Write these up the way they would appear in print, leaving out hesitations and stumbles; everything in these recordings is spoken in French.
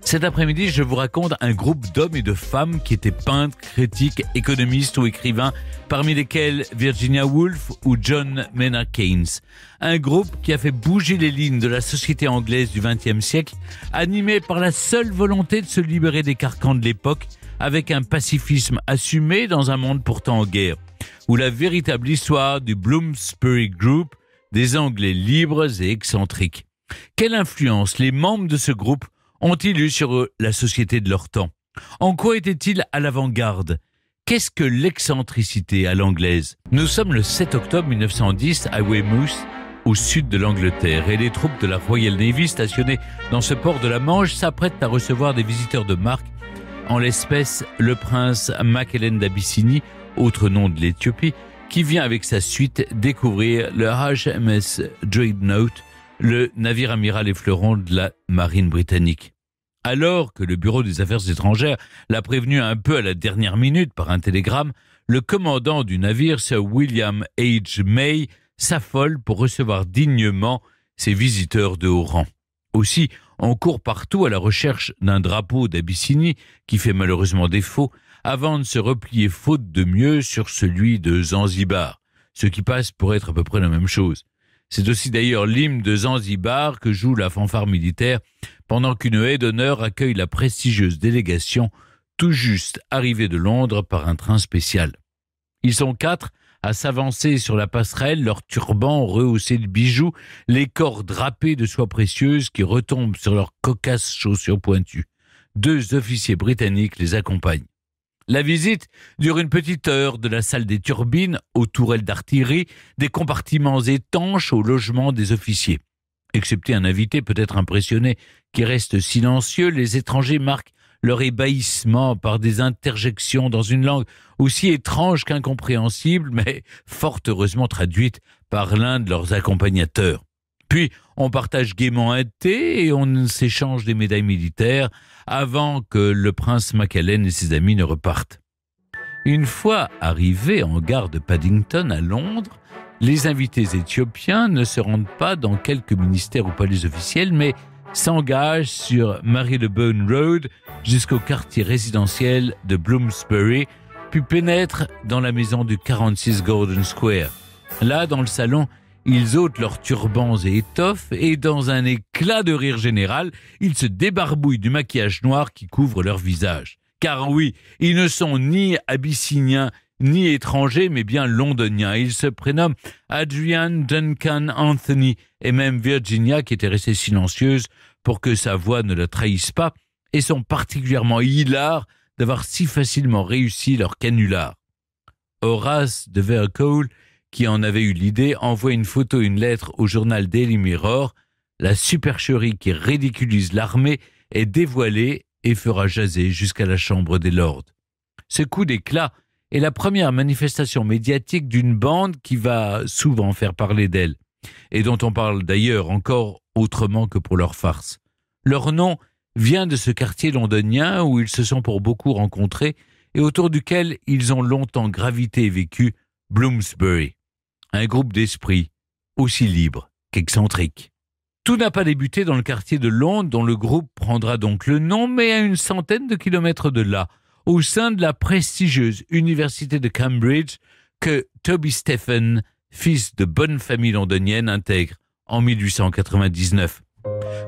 Cet après-midi, je vous raconte un groupe d'hommes et de femmes qui étaient peintres, critiques, économistes ou écrivains, parmi lesquels Virginia Woolf ou John Maynard Keynes. Un groupe qui a fait bouger les lignes de la société anglaise du XXe siècle, animé par la seule volonté de se libérer des carcans de l'époque, avec un pacifisme assumé dans un monde pourtant en guerre, où la véritable histoire du Bloomsbury Group, des Anglais libres et excentriques. Quelle influence les membres de ce groupe ont-ils eu sur la société de leur temps? En quoi étaient-ils à l'avant-garde? Qu'est-ce que l'excentricité à l'anglaise? Nous sommes le 7 octobre 1910 à Weymouth, au sud de l'Angleterre, et les troupes de la Royal Navy stationnées dans ce port de la Manche s'apprêtent à recevoir des visiteurs de marque, en l'espèce le prince Mac-Hélène d'Abyssinie, autre nom de l'Éthiopie, qui vient avec sa suite découvrir le HMS Dreadnought, le navire amiral et fleuron de la marine britannique. Alors que le bureau des affaires étrangères l'a prévenu un peu à la dernière minute par un télégramme, le commandant du navire, Sir William H. May, s'affole pour recevoir dignement ses visiteurs de haut rang. Aussi, on court partout à la recherche d'un drapeau d'Abyssinie qui fait malheureusement défaut, avant de se replier faute de mieux sur celui de Zanzibar, ce qui passe pour être à peu près la même chose. C'est aussi d'ailleurs l'hymne de Zanzibar que joue la fanfare militaire pendant qu'une haie d'honneur accueille la prestigieuse délégation tout juste arrivée de Londres par un train spécial. Ils sont 4 à s'avancer sur la passerelle, leurs turbans rehaussés de bijoux, les corps drapés de soie précieuse qui retombent sur leurs cocasses chaussures pointues. 2 officiers britanniques les accompagnent. La visite dure une petite heure, de la salle des turbines aux tourelles d'artillerie, des compartiments étanches au logement des officiers. Excepté un invité peut-être impressionné qui reste silencieux, les étrangers marquent leur ébahissement par des interjections dans une langue aussi étrange qu'incompréhensible, mais fort heureusement traduite par l'un de leurs accompagnateurs. Puis, on partage gaiement un thé et on s'échange des médailles militaires avant que le prince Mac-Hélène et ses amis ne repartent. Une fois arrivés en gare de Paddington à Londres, les invités éthiopiens ne se rendent pas dans quelques ministères ou palais officiels, mais s'engagent sur Marylebone Road jusqu'au quartier résidentiel de Bloomsbury, puis pénètrent dans la maison du 46 Gordon Square. Là, dans le salon, ils ôtent leurs turbans et étoffes et, dans un éclat de rire général, ils se débarbouillent du maquillage noir qui couvre leur visage. Car oui, ils ne sont ni abyssiniens ni étrangers, mais bien londoniens. Ils se prénomment Adrian, Duncan, Anthony et même Virginia, qui était restée silencieuse pour que sa voix ne la trahisse pas, et sont particulièrement hilars d'avoir si facilement réussi leur canular. Horace de Vercole, qui en avait eu l'idée, envoie une photo et une lettre au journal Daily Mirror. La supercherie qui ridiculise l'armée est dévoilée et fera jaser jusqu'à la Chambre des Lords. Ce coup d'éclat est la première manifestation médiatique d'une bande qui va souvent faire parler d'elle, et dont on parle d'ailleurs encore autrement que pour leur farce. Leur nom vient de ce quartier londonien où ils se sont pour beaucoup rencontrés et autour duquel ils ont longtemps gravité et vécu, Bloomsbury. Un groupe d'esprits aussi libre qu'excentrique. Tout n'a pas débuté dans le quartier de Londres dont le groupe prendra donc le nom, mais à une centaine de kilomètres de là, au sein de la prestigieuse université de Cambridge que Toby Stephen, fils de bonne famille londonienne, intègre en 1899.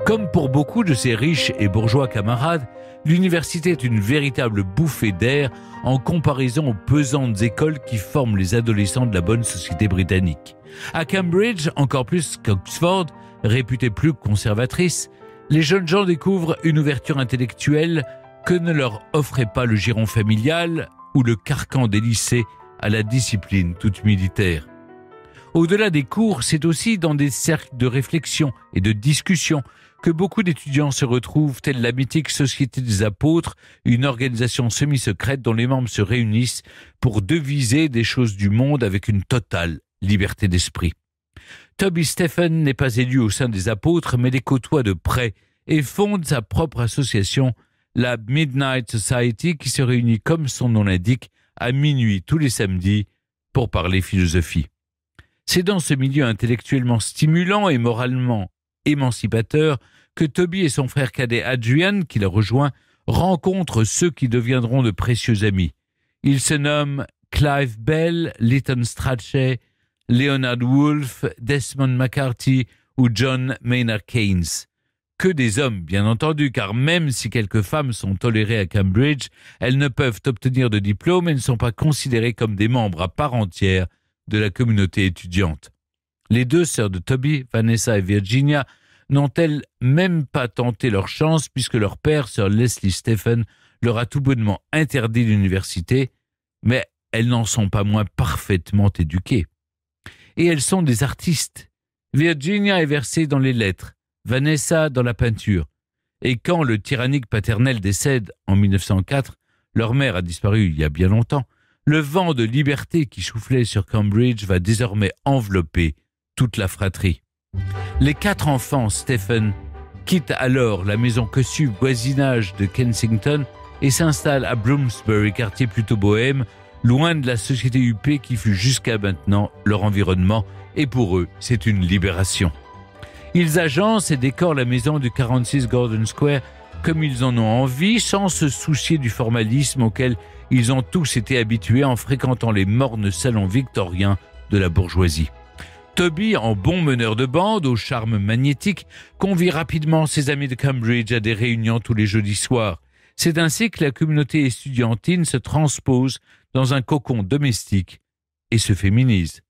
Comme pour beaucoup de ses riches et bourgeois camarades, l'université est une véritable bouffée d'air en comparaison aux pesantes écoles qui forment les adolescents de la bonne société britannique. À Cambridge, encore plus qu'Oxford, réputée plus conservatrice, les jeunes gens découvrent une ouverture intellectuelle que ne leur offrait pas le giron familial ou le carcan des lycées à la discipline toute militaire. Au-delà des cours, c'est aussi dans des cercles de réflexion et de discussion que beaucoup d'étudiants se retrouvent, telle la mythique Société des Apôtres, une organisation semi-secrète dont les membres se réunissent pour deviser des choses du monde avec une totale liberté d'esprit. Toby Stephen n'est pas élu au sein des Apôtres, mais les côtoie de près et fonde sa propre association, la Midnight Society, qui se réunit, comme son nom l'indique, à minuit tous les samedis pour parler philosophie. C'est dans ce milieu intellectuellement stimulant et moralement émancipateur que Toby et son frère cadet Adrian, qui l'a rejoint, rencontrent ceux qui deviendront de précieux amis. Ils se nomment Clive Bell, Lytton Strachey, Leonard Woolf, Desmond McCarthy ou John Maynard Keynes. Que des hommes, bien entendu, car même si quelques femmes sont tolérées à Cambridge, elles ne peuvent obtenir de diplôme et ne sont pas considérées comme des membres à part entière de la communauté étudiante. Les deux sœurs de Toby, Vanessa et Virginia, n'ont-elles même pas tenté leur chance puisque leur père, Sir Leslie Stephen, leur a tout bonnement interdit l'université, mais elles n'en sont pas moins parfaitement éduquées. Et elles sont des artistes. Virginia est versée dans les lettres, Vanessa dans la peinture. Et quand le tyrannique paternel décède en 1904, leur mère a disparu il y a bien longtemps, le vent de liberté qui soufflait sur Cambridge va désormais envelopper toute la fratrie. Les 4 enfants, Stephen, quittent alors la maison cossue voisinage de Kensington et s'installent à Bloomsbury, quartier plutôt bohème, loin de la société huppée qui fut jusqu'à maintenant leur environnement, et pour eux, c'est une libération. Ils agencent et décorent la maison du 46 Gordon Square comme ils en ont envie, sans se soucier du formalisme auquel ils ont tous été habitués en fréquentant les mornes salons victoriens de la bourgeoisie. Toby, en bon meneur de bande, au charme magnétique, convie rapidement ses amis de Cambridge à des réunions tous les jeudis soirs. C'est ainsi que la communauté estudiantine se transpose dans un cocon domestique et se féminise.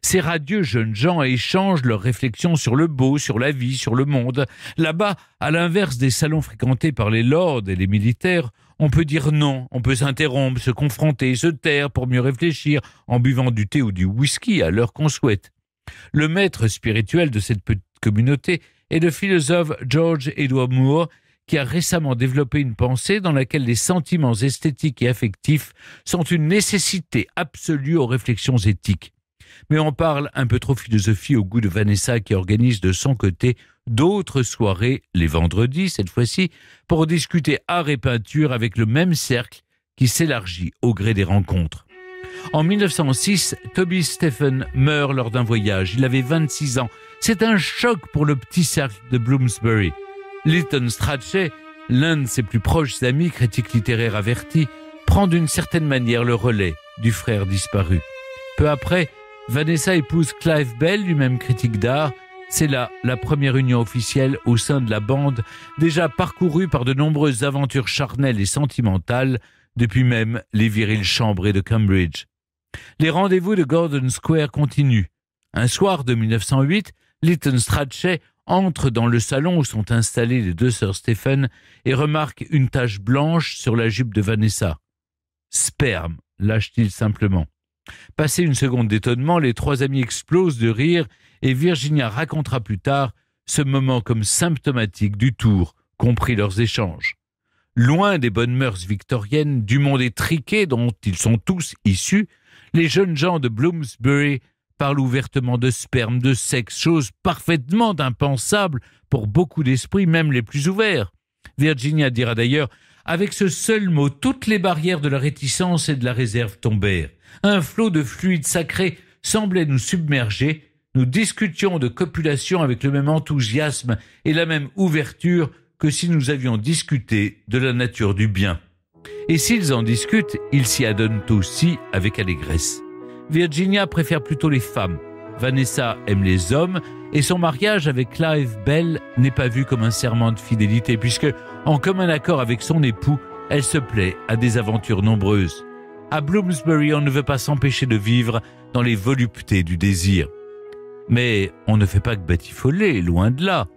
Ces radieux jeunes gens échangent leurs réflexions sur le beau, sur la vie, sur le monde. Là-bas, à l'inverse des salons fréquentés par les lords et les militaires, on peut dire non, on peut s'interrompre, se confronter, se taire pour mieux réfléchir en buvant du thé ou du whisky à l'heure qu'on souhaite. Le maître spirituel de cette petite communauté est le philosophe George Edward Moore, qui a récemment développé une pensée dans laquelle les sentiments esthétiques et affectifs sont une nécessité absolue aux réflexions éthiques. Mais on parle un peu trop philosophie au goût de Vanessa qui organise de son côté d'autres soirées, les vendredis cette fois-ci, pour discuter art et peinture avec le même cercle qui s'élargit au gré des rencontres. En 1906, Toby Stephen meurt lors d'un voyage. Il avait 26 ans. C'est un choc pour le petit cercle de Bloomsbury. Lytton Strachey, l'un de ses plus proches amis, critique littéraire averti, prend d'une certaine manière le relais du frère disparu. Peu après, Vanessa épouse Clive Bell, lui-même critique d'art. C'est là la première union officielle au sein de la bande, déjà parcourue par de nombreuses aventures charnelles et sentimentales, depuis même les viriles chambrées de Cambridge. Les rendez-vous de Gordon Square continuent. Un soir de 1908, Lytton Strachey entre dans le salon où sont installées les deux sœurs Stephen et remarque une tache blanche sur la jupe de Vanessa. « Sperme », lâche-t-il simplement. Passé une seconde d'étonnement, les 3 amis explosent de rire et Virginia racontera plus tard ce moment comme symptomatique du tour qu'ont pris leurs échanges. Loin des bonnes mœurs victoriennes, du monde étriqué dont ils sont tous issus, les jeunes gens de Bloomsbury parlent ouvertement de sperme, de sexe, chose parfaitement impensable pour beaucoup d'esprits, même les plus ouverts. Virginia dira d'ailleurs « Avec ce seul mot, toutes les barrières de la réticence et de la réserve tombèrent. Un flot de fluide sacré semblait nous submerger. Nous discutions de copulation avec le même enthousiasme et la même ouverture que si nous avions discuté de la nature du bien. Et s'ils en discutent, ils s'y adonnent aussi avec allégresse. Virginia préfère plutôt les femmes. Vanessa aime les hommes et son mariage avec Clive Bell n'est pas vu comme un serment de fidélité puisque, en commun accord avec son époux, elle se plaît à des aventures nombreuses. À Bloomsbury, on ne veut pas s'empêcher de vivre dans les voluptés du désir. Mais on ne fait pas que batifoler, loin de là.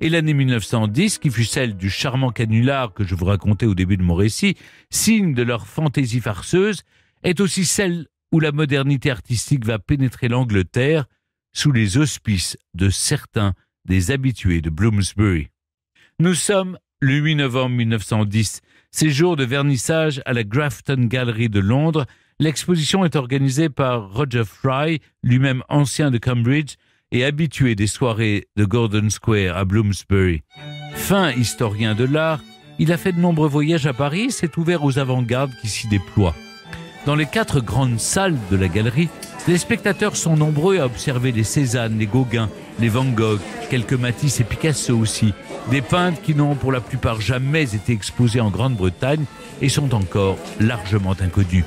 Et l'année 1910, qui fut celle du charmant canular que je vous racontais au début de mon récit, signe de leur fantaisie farceuse, est aussi celle où la modernité artistique va pénétrer l'Angleterre sous les auspices de certains des habitués de Bloomsbury. Nous sommes le 8 novembre 1910, c'est jour de vernissage à la Grafton Gallery de Londres. L'exposition est organisée par Roger Fry, lui-même ancien de Cambridge et habitué des soirées de Gordon Square à Bloomsbury. Fin historien de l'art, il a fait de nombreux voyages à Paris et s'est ouvert aux avant-gardes qui s'y déploient. Dans les 4 grandes salles de la galerie, les spectateurs sont nombreux à observer les Cézanne, les Gauguin, les Van Gogh, quelques Matisse et Picasso aussi, Des peintres qui n'ont pour la plupart jamais été exposés en Grande-Bretagne et sont encore largement inconnus.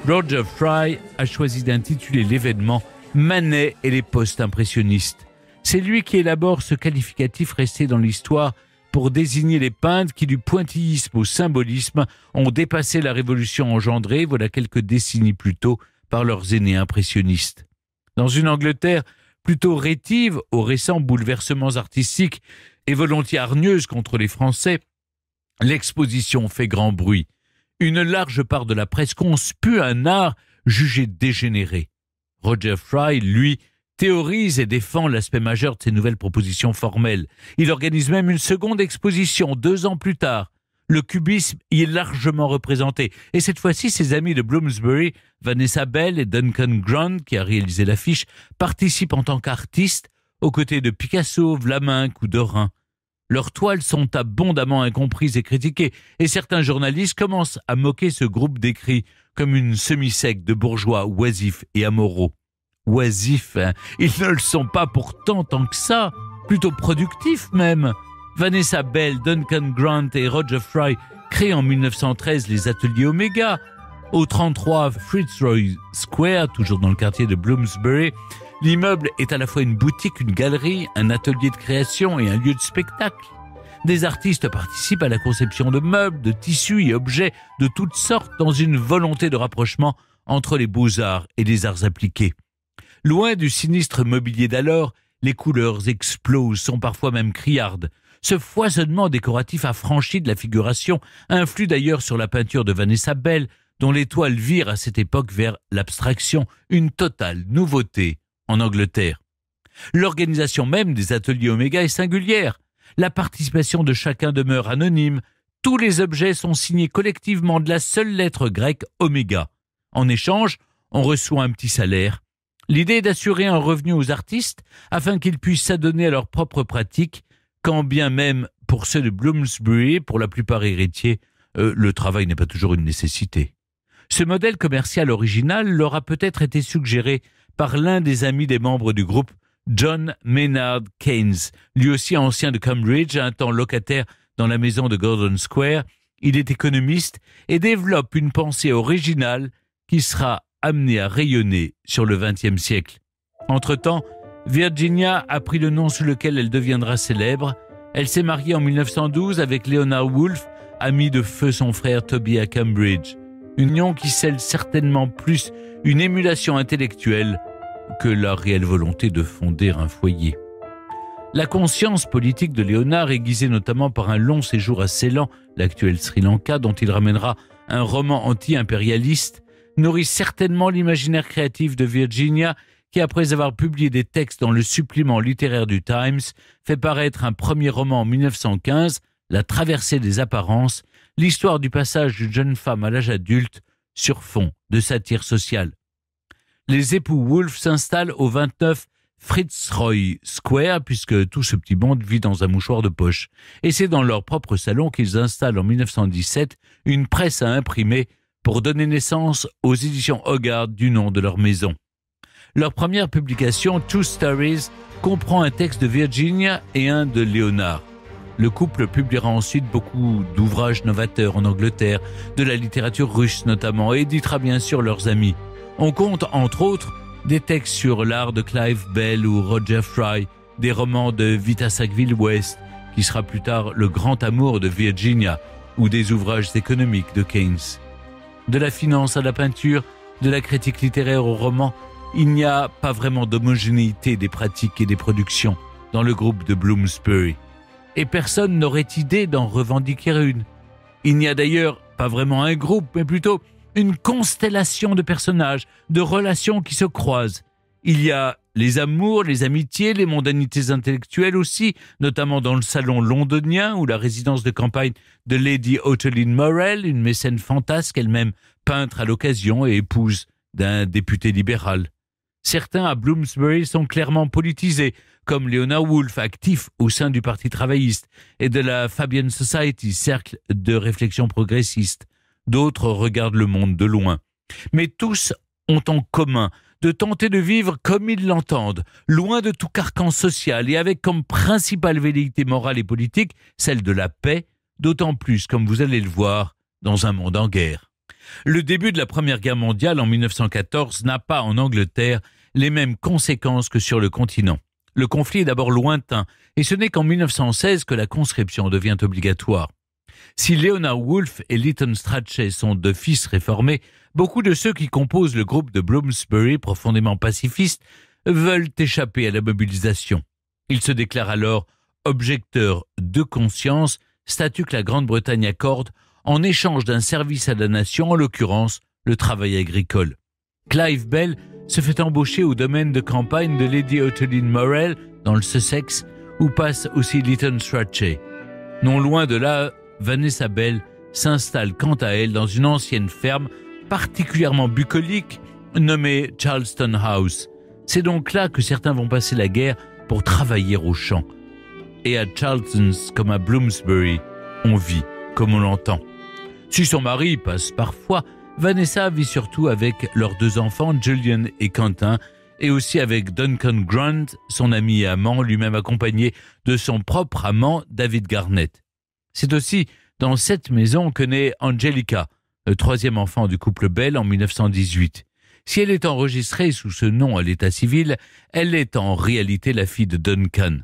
Roger Fry a choisi d'intituler l'événement « Manet et les post-impressionnistes ». C'est lui qui élabore ce qualificatif resté dans l'histoire pour désigner les peintres qui, du pointillisme au symbolisme, ont dépassé la révolution engendrée, voilà quelques décennies plus tôt, par leurs aînés impressionnistes. Dans une Angleterre plutôt rétive aux récents bouleversements artistiques et volontiers hargneuse contre les Français, l'exposition fait grand bruit. Une large part de la presse conspue un art jugé dégénéré. Roger Fry, lui, théorise et défend l'aspect majeur de ces nouvelles propositions formelles. Il organise même une seconde exposition 2 ans plus tard. Le cubisme y est largement représenté. Et cette fois-ci, ses amis de Bloomsbury, Vanessa Bell et Duncan Grant, qui a réalisé l'affiche, participent en tant qu'artistes aux côtés de Picasso, Vlaminck ou Derain. Leurs toiles sont abondamment incomprises et critiquées, et certains journalistes commencent à moquer ce groupe décrit comme une semi-secte de bourgeois oisifs et amoraux. Oisifs, hein, ils ne le sont pas pourtant tant que ça, plutôt productifs même. Vanessa Bell, Duncan Grant et Roger Fry créent en 1913 les ateliers Omega. Au 33 Fitzroy Square, toujours dans le quartier de Bloomsbury, l'immeuble est à la fois une boutique, une galerie, un atelier de création et un lieu de spectacle. Des artistes participent à la conception de meubles, de tissus et objets de toutes sortes dans une volonté de rapprochement entre les beaux-arts et les arts appliqués. Loin du sinistre mobilier d'alors, les couleurs explosent, sont parfois même criardes. Ce foisonnement décoratif affranchi de la figuration influe d'ailleurs sur la peinture de Vanessa Bell, dont les toiles virent à cette époque vers l'abstraction, une totale nouveauté en Angleterre. L'organisation même des ateliers Omega est singulière. La participation de chacun demeure anonyme. Tous les objets sont signés collectivement de la seule lettre grecque Oméga. En échange, on reçoit un petit salaire. L'idée est d'assurer un revenu aux artistes afin qu'ils puissent s'adonner à leurs propres pratiques, quand bien même pour ceux de Bloomsbury, pour la plupart héritiers, le travail n'est pas toujours une nécessité. Ce modèle commercial original leur a peut-être été suggéré par l'un des amis des membres du groupe, John Maynard Keynes, lui aussi ancien de Cambridge, un temps locataire dans la maison de Gordon Square. Il est économiste et développe une pensée originale qui sera amenée à rayonner sur le XXe siècle. Entre-temps, Virginia a pris le nom sous lequel elle deviendra célèbre. Elle s'est mariée en 1912 avec Leonard Woolf, ami de feu son frère Toby à Cambridge. Une union qui scelle certainement plus une émulation intellectuelle que la réelle volonté de fonder un foyer. La conscience politique de Léonard, aiguisée notamment par un long séjour à Ceylan, l'actuel Sri Lanka, dont il ramènera un roman anti-impérialiste, nourrit certainement l'imaginaire créatif de Virginia, qui, après avoir publié des textes dans le supplément littéraire du Times, fait paraître un premier roman en 1915, La traversée des apparences, l'histoire du passage d'une jeune femme à l'âge adulte sur fond de satire sociale. Les époux Woolf s'installent au 29 Fitzroy Square, puisque tout ce petit monde vit dans un mouchoir de poche. Et c'est dans leur propre salon qu'ils installent en 1917 une presse à imprimer pour donner naissance aux éditions Hogarth du nom de leur maison. Leur première publication, Two Stories, comprend un texte de Virginia et un de Léonard. Le couple publiera ensuite beaucoup d'ouvrages novateurs en Angleterre, de la littérature russe notamment, et éditera bien sûr leurs amis. On compte, entre autres, des textes sur l'art de Clive Bell ou Roger Fry, des romans de Vita Sackville-West, qui sera plus tard le grand amour de Virginia, ou des ouvrages économiques de Keynes. De la finance à la peinture, de la critique littéraire au roman, il n'y a pas vraiment d'homogénéité des pratiques et des productions dans le groupe de Bloomsbury. Et personne n'aurait idée d'en revendiquer une. Il n'y a d'ailleurs pas vraiment un groupe, mais plutôt une constellation de personnages, de relations qui se croisent. Il y a les amours, les amitiés, les mondanités intellectuelles aussi, notamment dans le salon londonien ou la résidence de campagne de Lady Ottoline Morrell, une mécène fantasque, elle-même peintre à l'occasion et épouse d'un député libéral. Certains à Bloomsbury sont clairement politisés, comme Leonard Woolf, actif au sein du Parti travailliste et de la Fabian Society, cercle de réflexion progressiste. D'autres regardent le monde de loin. Mais tous ont en commun de tenter de vivre comme ils l'entendent, loin de tout carcan social et avec comme principale velléité morale et politique celle de la paix, d'autant plus, comme vous allez le voir, dans un monde en guerre. Le début de la Première Guerre mondiale en 1914 n'a pas en Angleterre les mêmes conséquences que sur le continent. Le conflit est d'abord lointain et ce n'est qu'en 1916 que la conscription devient obligatoire. Si Leonard Woolf et Lytton Strachey sont deux fils réformés, beaucoup de ceux qui composent le groupe de Bloomsbury, profondément pacifistes, veulent échapper à la mobilisation. Ils se déclarent alors objecteurs de conscience, statut que la Grande-Bretagne accorde en échange d'un service à la nation, en l'occurrence le travail agricole. Clive Bell se fait embaucher au domaine de campagne de Lady Ottoline Morrell, dans le Sussex, où passe aussi Lytton Strachey. Non loin de là, Vanessa Bell s'installe quant à elle dans une ancienne ferme particulièrement bucolique nommée Charleston House. C'est donc là que certains vont passer la guerre pour travailler au champ. Et à Charlton comme à Bloomsbury, on vit comme on l'entend. Si son mari passe parfois, Vanessa vit surtout avec leurs deux enfants, Julian et Quentin, et aussi avec Duncan Grant, son ami et amant, lui-même accompagné de son propre amant, David Garnett. C'est aussi dans cette maison que naît Angelica, le troisième enfant du couple Bell en 1918. Si elle est enregistrée sous ce nom à l'état civil, elle est en réalité la fille de Duncan.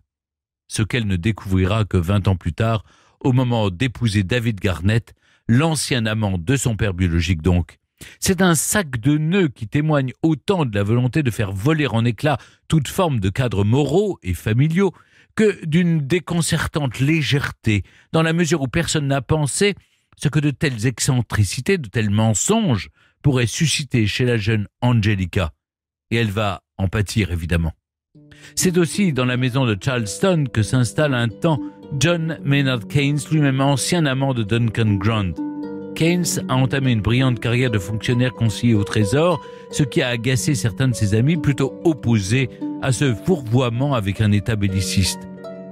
Ce qu'elle ne découvrira que 20 ans plus tard, au moment d'épouser David Garnett, l'ancien amant de son père biologique donc. C'est un sac de nœuds qui témoigne autant de la volonté de faire voler en éclats toute forme de cadres moraux et familiaux que d'une déconcertante légèreté, dans la mesure où personne n'a pensé ce que de telles excentricités, de tels mensonges pourraient susciter chez la jeune Angelica. Et elle va en pâtir évidemment. C'est aussi dans la maison de Charleston que s'installe un temps John Maynard Keynes, lui-même ancien amant de Duncan Grant. Keynes a entamé une brillante carrière de fonctionnaire conseiller au Trésor, ce qui a agacé certains de ses amis plutôt opposés à ce fourvoiement avec un État belliciste.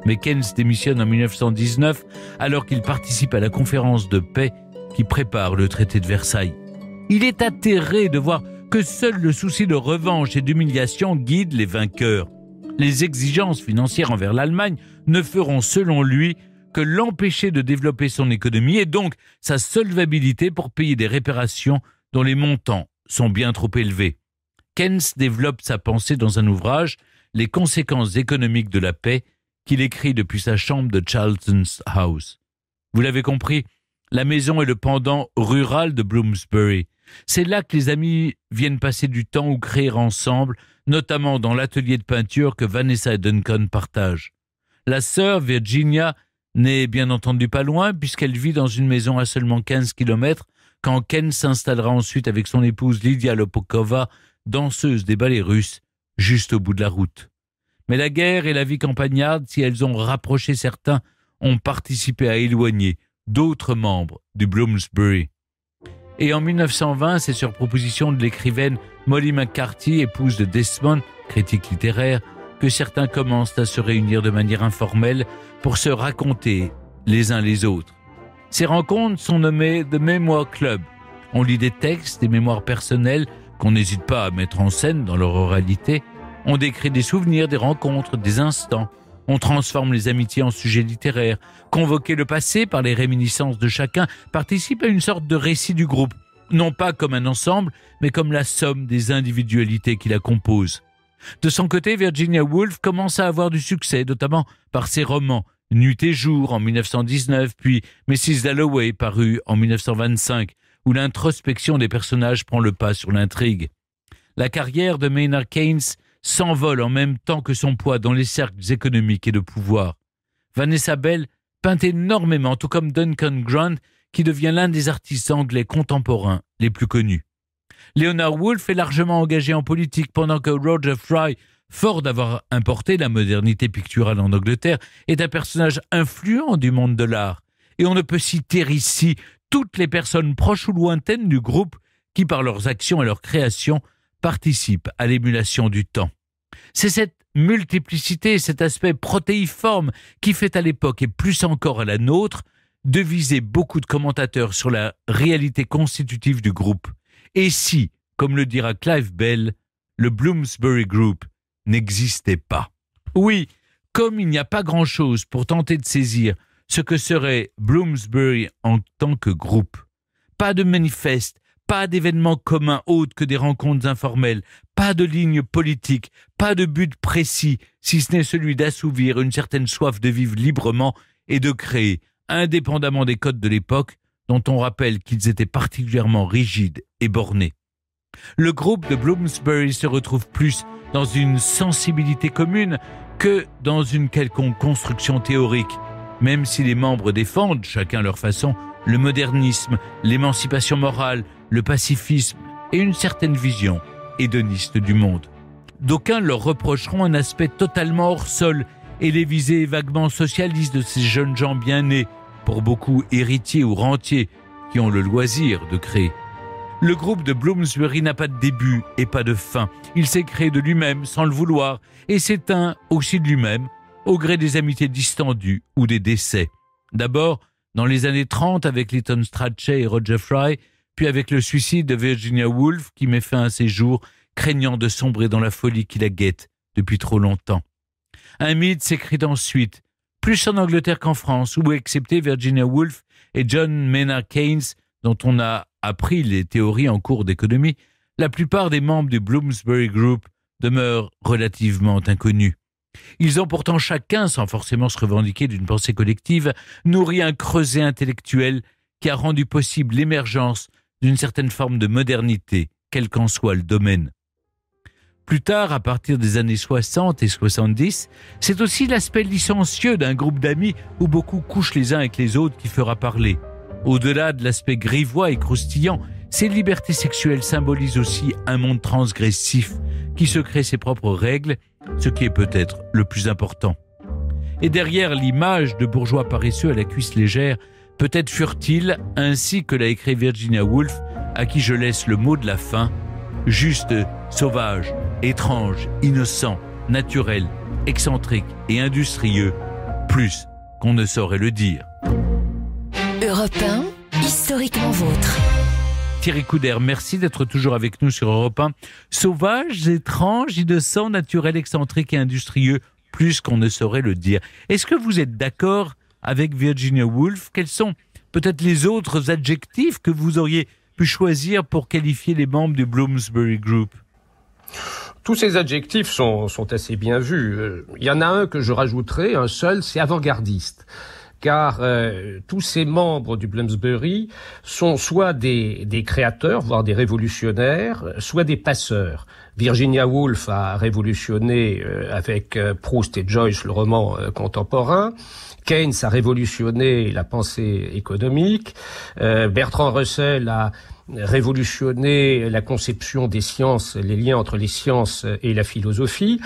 Mais Keynes démissionne en 1919 alors qu'il participe à la conférence de paix qui prépare le traité de Versailles. Il est atterré de voir que seul le souci de revanche et d'humiliation guide les vainqueurs. Les exigences financières envers l'Allemagne ne feront selon lui que l'empêcher de développer son économie et donc sa solvabilité pour payer des réparations dont les montants sont bien trop élevés. Keynes développe sa pensée dans un ouvrage, Les conséquences économiques de la paix, qu'il écrit depuis sa chambre de Charlton House. Vous l'avez compris, la maison est le pendant rural de Bloomsbury. C'est là que les amis viennent passer du temps ou créer ensemble, notamment dans l'atelier de peinture que Vanessa et Duncan partagent. La sœur, Virginia, n'est bien entendu pas loin puisqu'elle vit dans une maison à seulement 15 km quand Ken s'installera ensuite avec son épouse Lydia Lopokova, danseuse des ballets russes, juste au bout de la route. Mais la guerre et la vie campagnarde, si elles ont rapproché certains, ont participé à éloigner d'autres membres du Bloomsbury. Et en 1920, c'est sur proposition de l'écrivaine Molly McCarthy, épouse de Desmond, critique littéraire, que certains commencent à se réunir de manière informelle pour se raconter les uns les autres. Ces rencontres sont nommées The Memoir Club. On lit des textes, des mémoires personnelles qu'on n'hésite pas à mettre en scène dans leur oralité. On décrit des souvenirs, des rencontres, des instants. On transforme les amitiés en sujets littéraires. Convoquer le passé par les réminiscences de chacun participe à une sorte de récit du groupe, non pas comme un ensemble, mais comme la somme des individualités qui la composent. De son côté, Virginia Woolf commence à avoir du succès, notamment par ses romans Nuit et jour en 1919, puis Mrs. Dalloway paru en 1925, où l'introspection des personnages prend le pas sur l'intrigue. La carrière de Maynard Keynes s'envole en même temps que son poids dans les cercles économiques et de pouvoir. Vanessa Bell peint énormément, tout comme Duncan Grant, qui devient l'un des artistes anglais contemporains les plus connus. Leonard Woolf est largement engagé en politique pendant que Roger Fry, fort d'avoir importé la modernité picturale en Angleterre, est un personnage influent du monde de l'art. Et on ne peut citer ici toutes les personnes proches ou lointaines du groupe qui, par leurs actions et leurs créations, participent à l'émulation du temps. C'est cette multiplicité, cet aspect protéiforme qui fait à l'époque, et plus encore à la nôtre, deviser beaucoup de commentateurs sur la réalité constitutive du groupe. Et si, comme le dira Clive Bell, le Bloomsbury Group n'existait pas. Oui, comme il n'y a pas grand-chose pour tenter de saisir ce que serait Bloomsbury en tant que groupe. Pas de manifeste, pas d'événements communs autres que des rencontres informelles, pas de ligne politique, pas de but précis, si ce n'est celui d'assouvir une certaine soif de vivre librement et de créer, indépendamment des codes de l'époque, dont on rappelle qu'ils étaient particulièrement rigides et bornés. Le groupe de Bloomsbury se retrouve plus dans une sensibilité commune que dans une quelconque construction théorique, même si les membres défendent, chacun leur façon, le modernisme, l'émancipation morale, le pacifisme et une certaine vision hédoniste du monde. D'aucuns leur reprocheront un aspect totalement hors sol et les visées vaguement socialistes de ces jeunes gens bien nés, pour beaucoup héritiers ou rentiers, qui ont le loisir de créer. Le groupe de Bloomsbury n'a pas de début et pas de fin. Il s'est créé de lui-même sans le vouloir et s'éteint aussi de lui-même au gré des amitiés distendues ou des décès. D'abord, dans les années 30 avec Lytton Strachey et Roger Fry, puis avec le suicide de Virginia Woolf qui met fin à ses jours, craignant de sombrer dans la folie qui la guette depuis trop longtemps. Un mythe s'écrit ensuite, plus en Angleterre qu'en France, où, excepté Virginia Woolf et John Maynard Keynes, dont on a appris les théories en cours d'économie, la plupart des membres du Bloomsbury Group demeurent relativement inconnus. Ils ont pourtant chacun, sans forcément se revendiquer d'une pensée collective, nourri un creuset intellectuel qui a rendu possible l'émergence d'une certaine forme de modernité, quel qu'en soit le domaine. Plus tard, à partir des années 60 et 70, c'est aussi l'aspect licencieux d'un groupe d'amis où beaucoup couchent les uns avec les autres qui fera parler. Au-delà de l'aspect grivois et croustillant, ces libertés sexuelles symbolisent aussi un monde transgressif qui se crée ses propres règles, ce qui est peut-être le plus important. Et derrière l'image de bourgeois paresseux à la cuisse légère, peut-être furent-ils, ainsi que l'a écrit Virginia Woolf, à qui je laisse le mot de la fin, juste, sauvage, étrange, innocent, naturel, excentrique et industrieux, plus qu'on ne saurait le dire. Europe 1, historiquement vôtre. Thierry Couder, merci d'être toujours avec nous sur Europe 1. Sauvage, étrange, innocent, naturel, excentrique et industrieux, plus qu'on ne saurait le dire. Est-ce que vous êtes d'accord avec Virginia Woolf? Quels sont peut-être les autres adjectifs que vous auriez pu choisir pour qualifier les membres du Bloomsbury Group? Tous ces adjectifs sont assez bien vus. Il y en a un que je rajouterai, un seul, c'est avant-gardiste. Car tous ces membres du Bloomsbury sont soit des créateurs, voire des révolutionnaires, soit des passeurs. Virginia Woolf a révolutionné avec Proust et Joyce le roman contemporain. Keynes a révolutionné la pensée économique. Bertrand Russell a révolutionné la conception des sciences, les liens entre les sciences et la philosophie.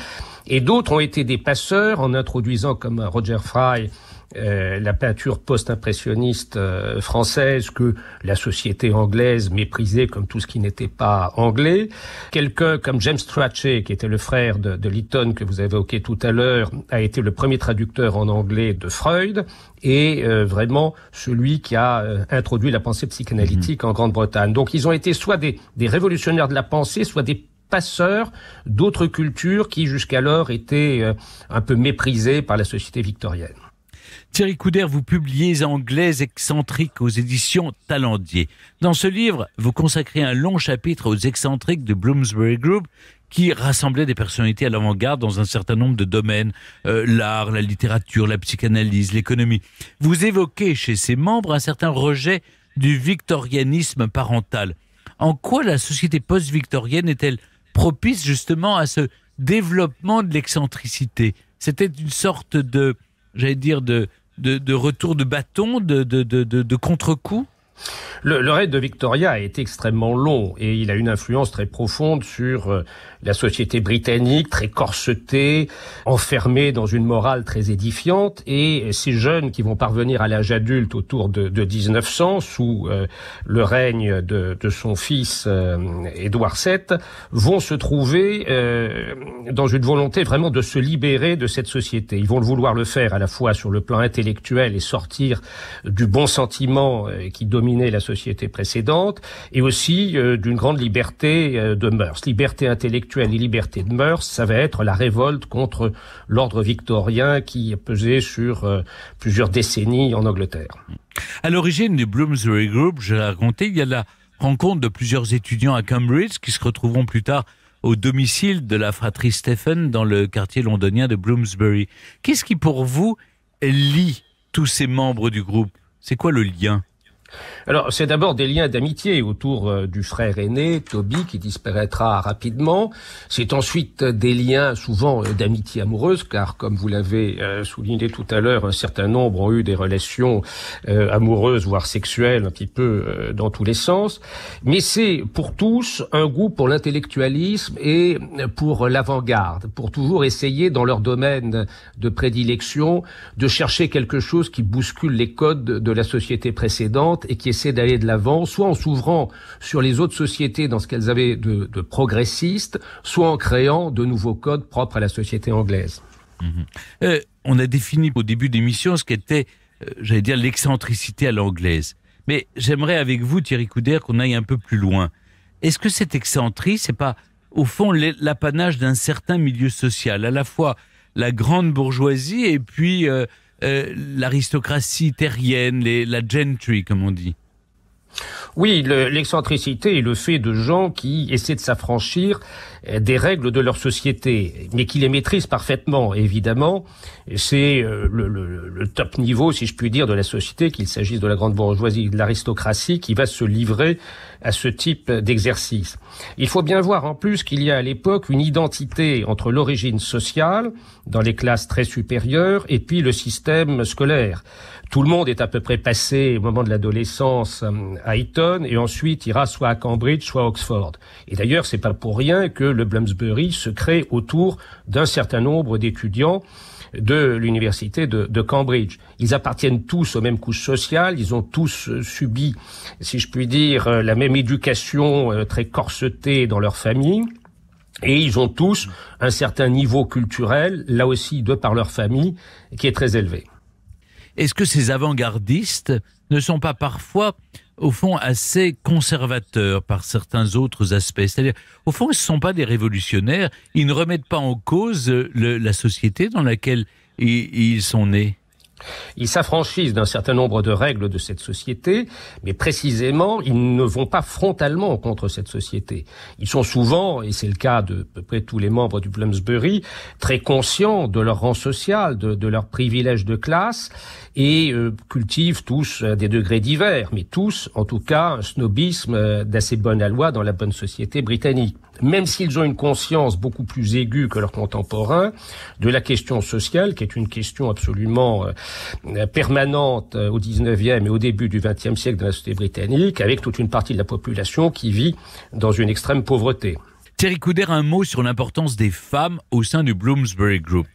Et d'autres ont été des passeurs en introduisant, comme Roger Fry, la peinture post-impressionniste française que la société anglaise méprisait comme tout ce qui n'était pas anglais. Quelqu'un comme James Strachey, qui était le frère de Lytton que vous avez évoqué tout à l'heure, a été le premier traducteur en anglais de Freud et vraiment celui qui a introduit la pensée psychanalytique en Grande-Bretagne. Donc ils ont été soit des révolutionnaires de la pensée, soit des passeurs d'autres cultures qui jusqu'alors étaient un peu méprisées par la société victorienne. Thierry Couder, vous publiez Anglais excentriques aux éditions Talendier. Dans ce livre, vous consacrez un long chapitre aux excentriques de Bloomsbury Group qui rassemblaient des personnalités à l'avant-garde dans un certain nombre de domaines, l'art, la littérature, la psychanalyse, l'économie. Vous évoquez chez ces membres un certain rejet du victorianisme parental. En quoi la société post-victorienne est-elle propice justement à ce développement de l'excentricité? C'était une sorte de, j'allais dire, de retour de bâton, de contre-coup? Le règne de Victoria a été extrêmement long et il a une influence très profonde sur la société britannique, très corsetée, enfermée dans une morale très édifiante. Et ces jeunes qui vont parvenir à l'âge adulte autour de 1900, sous le règne de son fils Édouard VII, vont se trouver dans une volonté vraiment de se libérer de cette société. Ils vont vouloir le faire à la fois sur le plan intellectuel et sortir du bon sentiment qui domine dominait la société précédente, et aussi d'une grande liberté de mœurs. Liberté intellectuelle et liberté de mœurs, ça va être la révolte contre l'ordre victorien qui pesait sur plusieurs décennies en Angleterre. À l'origine du Bloomsbury Group, je l'ai raconté, il y a la rencontre de plusieurs étudiants à Cambridge qui se retrouveront plus tard au domicile de la fratrie Stephen dans le quartier londonien de Bloomsbury. Qu'est-ce qui, pour vous, lie tous ces membres du groupe? C'est quoi le lien? Alors, c'est d'abord des liens d'amitié autour du frère aîné, Toby, qui disparaîtra rapidement. C'est ensuite des liens souvent d'amitié amoureuse, car comme vous l'avez souligné tout à l'heure, un certain nombre ont eu des relations amoureuses, voire sexuelles, un petit peu dans tous les sens. Mais c'est pour tous un goût pour l'intellectualisme et pour l'avant-garde, pour toujours essayer dans leur domaine de prédilection de chercher quelque chose qui bouscule les codes de la société précédente et qui essaie d'aller de l'avant, soit en s'ouvrant sur les autres sociétés dans ce qu'elles avaient de progressistes, soit en créant de nouveaux codes propres à la société anglaise. On a défini au début d'émission ce qu'était, j'allais dire, l'excentricité à l'anglaise. Mais j'aimerais avec vous, Thierry Coudert, qu'on aille un peu plus loin. Est-ce que cette excentrique, c'est pas, au fond, l'apanage d'un certain milieu social, à la fois la grande bourgeoisie et puis l'aristocratie terrienne, la gentry, comme on dit? Oui, l'excentricité est le fait de gens qui essaient de s'affranchir des règles de leur société, mais qui les maîtrisent parfaitement. Et évidemment, c'est le top niveau, si je puis dire, de la société, qu'il s'agisse de la grande bourgeoisie ou de l'aristocratie, qui va se livrer à ce type d'exercice. Il faut bien voir en plus qu'il y a à l'époque une identité entre l'origine sociale, dans les classes très supérieures, et puis le système scolaire. Tout le monde est à peu près passé au moment de l'adolescence à Eton et ensuite ira soit à Cambridge, soit à Oxford. Et d'ailleurs, c'est pas pour rien que le Bloomsbury se crée autour d'un certain nombre d'étudiants de l'université de Cambridge. Ils appartiennent tous aux mêmes couches sociales, ils ont tous subi, si je puis dire, la même éducation très corsetée dans leur famille. Et ils ont tous un certain niveau culturel, là aussi de par leur famille, qui est très élevé. Est-ce que ces avant-gardistes ne sont pas parfois, au fond, assez conservateurs par certains autres aspects? C'est-à-dire, au fond, ce ne sont pas des révolutionnaires, ils ne remettent pas en cause la société dans laquelle ils sont nés. Ils s'affranchissent d'un certain nombre de règles de cette société, mais précisément, ils ne vont pas frontalement contre cette société. Ils sont souvent, et c'est le cas de à peu près tous les membres du Bloomsbury, très conscients de leur rang social, de leurs privilèges de classe, et cultivent tous à des degrés divers, mais tous, en tout cas, un snobisme d'assez bonne aloi dans la bonne société britannique. Même s'ils ont une conscience beaucoup plus aiguë que leurs contemporains de la question sociale, qui est une question absolument permanente au 19e et au début du 20e siècle dans la société britannique, avec toute une partie de la population qui vit dans une extrême pauvreté. Thierry Coudert, un mot sur l'importance des femmes au sein du Bloomsbury Group.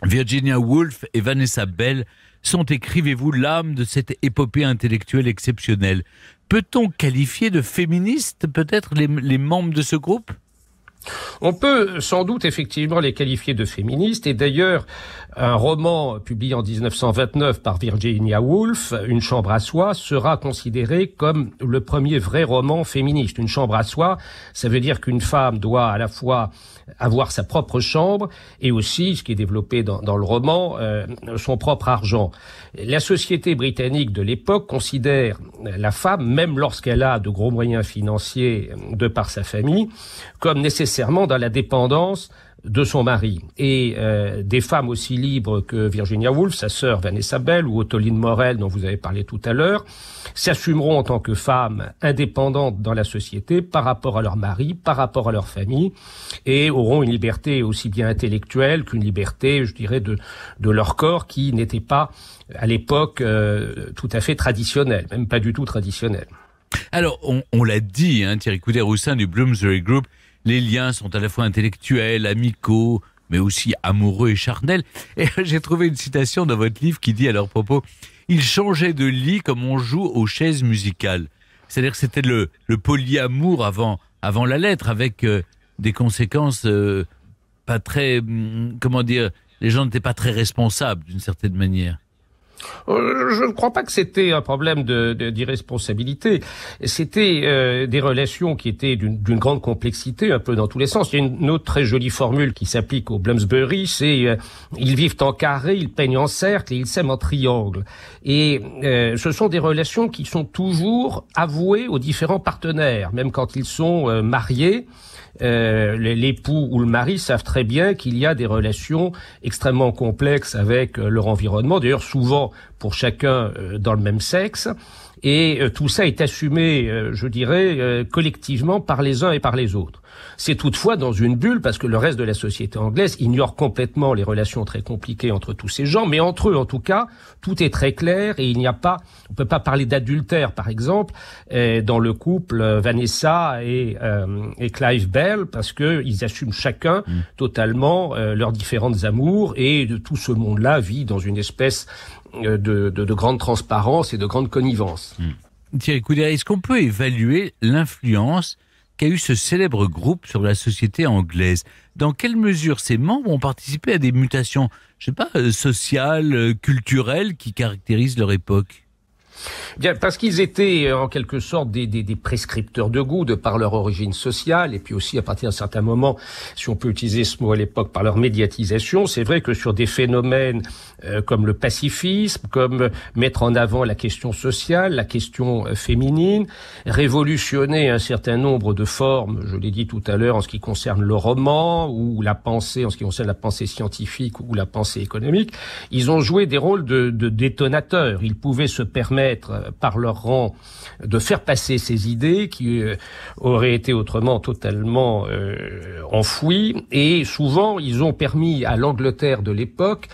Virginia Woolf et Vanessa Bell sont, écrivez-vous, l'âme de cette épopée intellectuelle exceptionnelle. Peut-on qualifier de féministes, peut-être, les membres de ce groupe ? On peut sans doute effectivement les qualifier de féministes, et d'ailleurs un roman publié en 1929 par Virginia Woolf, Une chambre à soi, sera considéré comme le premier vrai roman féministe. Une chambre à soi, ça veut dire qu'une femme doit à la fois avoir sa propre chambre et aussi, ce qui est développé dans le roman, son propre argent. La société britannique de l'époque considère la femme, même lorsqu'elle a de gros moyens financiers de par sa famille, comme nécessairement dans la dépendance de son mari. Et des femmes aussi libres que Virginia Woolf, sa sœur Vanessa Bell ou Ottoline Morel, dont vous avez parlé tout à l'heure, s'assumeront en tant que femmes indépendantes dans la société par rapport à leur mari, par rapport à leur famille, et auront une liberté aussi bien intellectuelle qu'une liberté, je dirais, de leur corps qui n'était pas, à l'époque, tout à fait traditionnelle, même pas du tout traditionnelle. Alors, on l'a dit, Thierry Coudert, au sein du Bloomsbury Group, les liens sont à la fois intellectuels, amicaux, mais aussi amoureux et charnels. Et j'ai trouvé une citation dans votre livre qui dit à leur propos « Ils changeaient de lit comme on joue aux chaises musicales ». C'est-à-dire que c'était le polyamour avant la lettre, avec des conséquences pas très... comment dire, les gens n'étaient pas très responsables d'une certaine manière. Je ne crois pas que c'était un problème d'irresponsabilité. C'était des relations qui étaient d'une grande complexité, un peu dans tous les sens. Il y a une autre très jolie formule qui s'applique au Bloomsbury, c'est ils vivent en carré, ils peignent en cercle et ils s'aiment en triangle. Et ce sont des relations qui sont toujours avouées aux différents partenaires, même quand ils sont mariés. L'époux ou le mari savent très bien qu'il y a des relations extrêmement complexes avec leur environnement, d'ailleurs souvent pour chacun dans le même sexe, et tout ça est assumé, je dirais, collectivement par les uns et par les autres. C'est toutefois dans une bulle, parce que le reste de la société anglaise ignore complètement les relations très compliquées entre tous ces gens, mais entre eux, en tout cas, tout est très clair et on peut pas parler d'adultère, par exemple, dans le couple Vanessa et Clive Bell, parce que ils assument chacun totalement leurs différentes amours, et de tout ce monde-là vit dans une espèce de grande transparence et de grande connivence. Thierry Coudert, est-ce qu'on peut évaluer l'influence qu'a eu ce célèbre groupe sur la société anglaise? Dans quelle mesure ces membres ont participé à des mutations, je sais pas, sociales, culturelles qui caractérisent leur époque? Bien, parce qu'ils étaient en quelque sorte des prescripteurs de goût de par leur origine sociale, et puis aussi à partir d'un certain moment, si on peut utiliser ce mot à l'époque, par leur médiatisation. C'est vrai que sur des phénomènes comme le pacifisme, comme mettre en avant la question sociale, la question féminine, révolutionner un certain nombre de formes, je l'ai dit tout à l'heure, en ce qui concerne le roman, ou la pensée, en ce qui concerne la pensée scientifique ou la pensée économique, ils ont joué des rôles de détonateurs. Ils pouvaient se permettre par leur rang de faire passer ces idées qui auraient été autrement totalement enfouies, et souvent ils ont permis à l'Angleterre de l'époque,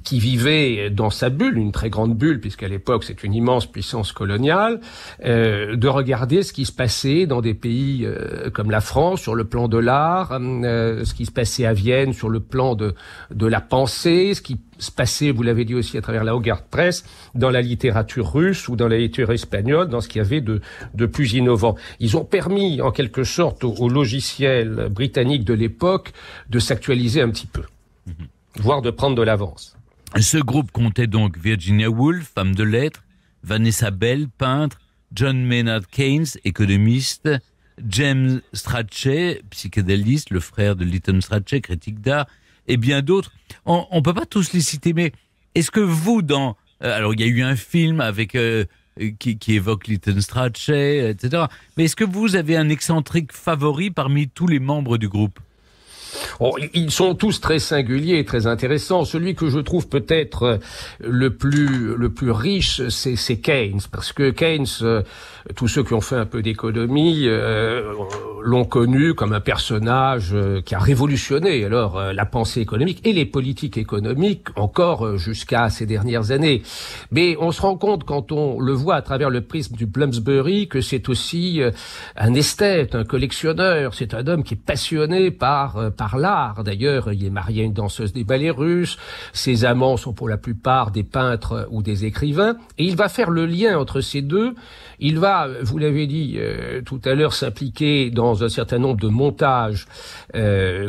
qui vivait dans sa bulle, une très grande bulle puisqu'à l'époque c'est une immense puissance coloniale, de regarder ce qui se passait dans des pays comme la France sur le plan de l'art, ce qui se passait à Vienne sur le plan de la pensée, ce qui se passait, vous l'avez dit aussi à travers la Hogarth Press, dans la littérature russe ou dans la littérature espagnole, dans ce qu'il y avait de plus innovant. Ils ont permis, en quelque sorte, au logiciel britannique de l'époque de s'actualiser un petit peu, voire de prendre de l'avance. Ce groupe comptait donc Virginia Woolf, femme de lettres, Vanessa Bell, peintre, John Maynard Keynes, économiste, James Strachey, psychanaliste, le frère de Lytton Strachey, critique d'art, et bien d'autres. On peut pas tous les citer, mais est-ce que vous, alors il y a eu un film avec qui évoque Lytton Strachey, etc. Mais est-ce que vous avez un excentrique favori parmi tous les membres du groupe? Oh, ils sont tous très singuliers et très intéressants. Celui que je trouve peut-être le plus riche, c'est Keynes, parce que Keynes, tous ceux qui ont fait un peu d'économie l'ont connu comme un personnage qui a révolutionné alors la pensée économique et les politiques économiques encore jusqu'à ces dernières années. Mais on se rend compte quand on le voit à travers le prisme du Bloomsbury que c'est aussi un esthète, un collectionneur. C'est un homme qui est passionné par l'art. D'ailleurs, il est marié à une danseuse des ballets russes. Ses amants sont pour la plupart des peintres ou des écrivains. Et il va faire le lien entre ces deux. Il va, vous l'avez dit tout à l'heure, s'impliquer dans un certain nombre de montages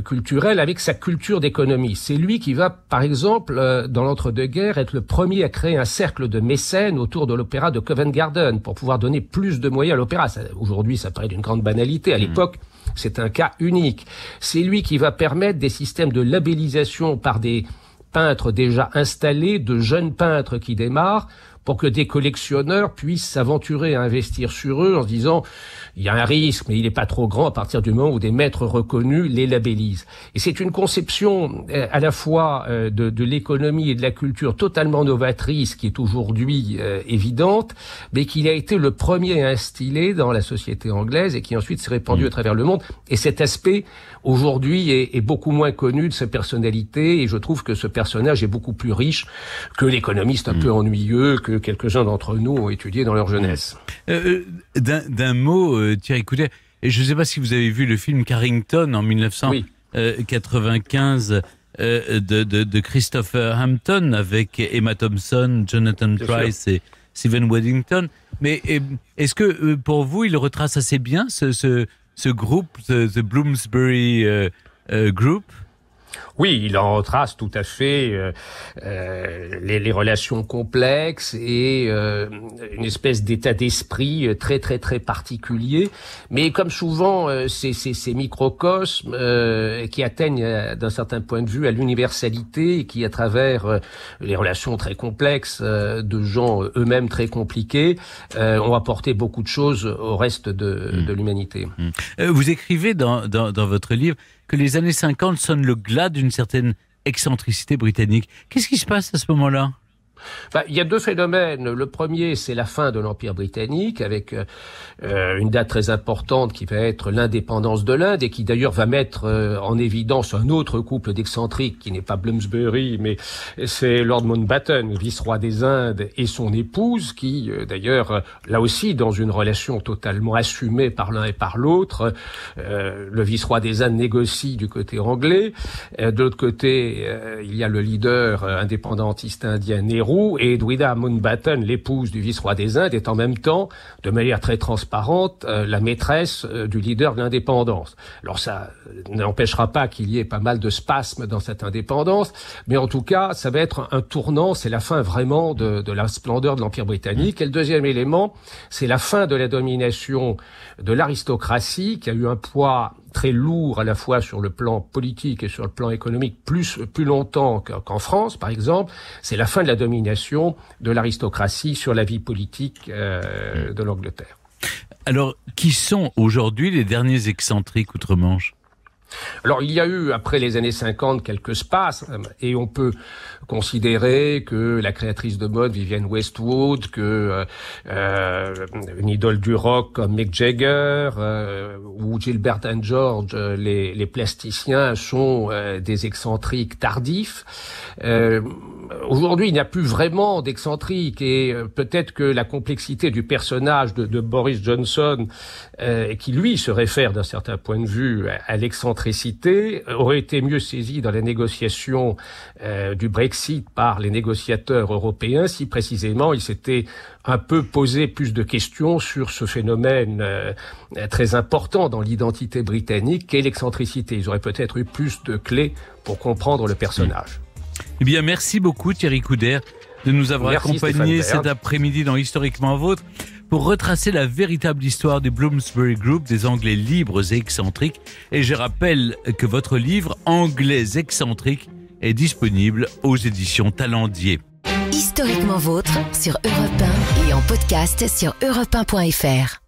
culturels avec sa culture d'économie. C'est lui qui va, par exemple, dans l'entre-deux-guerres, être le premier à créer un cercle de mécènes autour de l'opéra de Covent Garden pour pouvoir donner plus de moyens à l'opéra. Aujourd'hui, ça paraît d'une grande banalité. À l'époque, c'est un cas unique. C'est lui qui va permettre des systèmes de labellisation par des peintres déjà installés, de jeunes peintres qui démarrent, pour que des collectionneurs puissent s'aventurer à investir sur eux en se disant il y a un risque, mais il n'est pas trop grand à partir du moment où des maîtres reconnus les labellisent. Et c'est une conception à la fois de l'économie et de la culture totalement novatrice qui est aujourd'hui évidente, mais qu'il a été le premier à instiller dans la société anglaise et qui ensuite s'est répandu à travers le monde. Et cet aspect aujourd'hui est beaucoup moins connu de sa personnalité, et je trouve que ce personnage est beaucoup plus riche que l'économiste un peu ennuyeux que quelques-uns d'entre nous ont étudié dans leur jeunesse. D'un mot, Thierry Coudert, et je ne sais pas si vous avez vu le film Carrington en 1995 de Christopher Hampton avec Emma Thompson, Jonathan Pryce et Stephen Waddington. Mais est-ce que pour vous, il retrace assez bien ce groupe, the Bloomsbury Group? Oui, il en retrace tout à fait les relations complexes et une espèce d'état d'esprit très très très particulier. Mais comme souvent, ces microcosmes qui atteignent d'un certain point de vue à l'universalité et qui, à travers les relations très complexes de gens eux-mêmes très compliqués, ont apporté beaucoup de choses au reste de l'humanité. Vous écrivez dans votre livre que les années 50 sonnent le glas d'une certaine excentricité britannique. Qu'est-ce qui se passe à ce moment-là ? Il y a deux phénomènes. Le premier, c'est la fin de l'Empire britannique, avec une date très importante qui va être l'indépendance de l'Inde, et qui d'ailleurs va mettre en évidence un autre couple d'excentriques qui n'est pas Bloomsbury, mais c'est Lord Mountbatten, vice-roi des Indes, et son épouse, qui d'ailleurs, là aussi, dans une relation totalement assumée par l'un et par l'autre, le vice-roi des Indes négocie du côté anglais. De l'autre côté, il y a le leader indépendantiste indien Nehru, et Edwina Mountbatten, l'épouse du vice-roi des Indes, est en même temps, de manière très transparente, la maîtresse du leader de l'indépendance. Alors ça n'empêchera pas qu'il y ait pas mal de spasmes dans cette indépendance, mais en tout cas, ça va être un tournant, c'est la fin vraiment de la splendeur de l'Empire britannique. Et le deuxième élément, c'est la fin de la domination de l'aristocratie, qui a eu un poids très lourd à la fois sur le plan politique et sur le plan économique plus longtemps qu'en France, par exemple. C'est la fin de la domination de l'aristocratie sur la vie politique de l'Angleterre. Alors, qui sont aujourd'hui les derniers excentriques outre-Manche ? Alors, il y a eu, après les années 50, quelques spasmes, et on peut considérer que la créatrice de mode Vivienne Westwood, que une idole du rock comme Mick Jagger, ou Gilbert and George, les plasticiens, sont des excentriques tardifs. Aujourd'hui, il n'y a plus vraiment d'excentriques, et peut-être que la complexité du personnage de Boris Johnson, qui lui se réfère d'un certain point de vue à l'excentricité, aurait été mieux saisie dans la négociation du Brexit par les négociateurs européens si précisément il s'était un peu posé plus de questions sur ce phénomène très important dans l'identité britannique qu'est l'excentricité. Ils auraient peut-être eu plus de clés pour comprendre le personnage. Eh bien, merci beaucoup Thierry Coudert de nous avoir accompagnés cet après-midi dans Historiquement Vôtre pour retracer la véritable histoire du Bloomsbury Group, des Anglais libres et excentriques. Et je rappelle que votre livre, Anglais excentriques, est disponible aux éditions Talendier. Historiquement Vôtre sur Europe 1 et en podcast sur europe1.fr.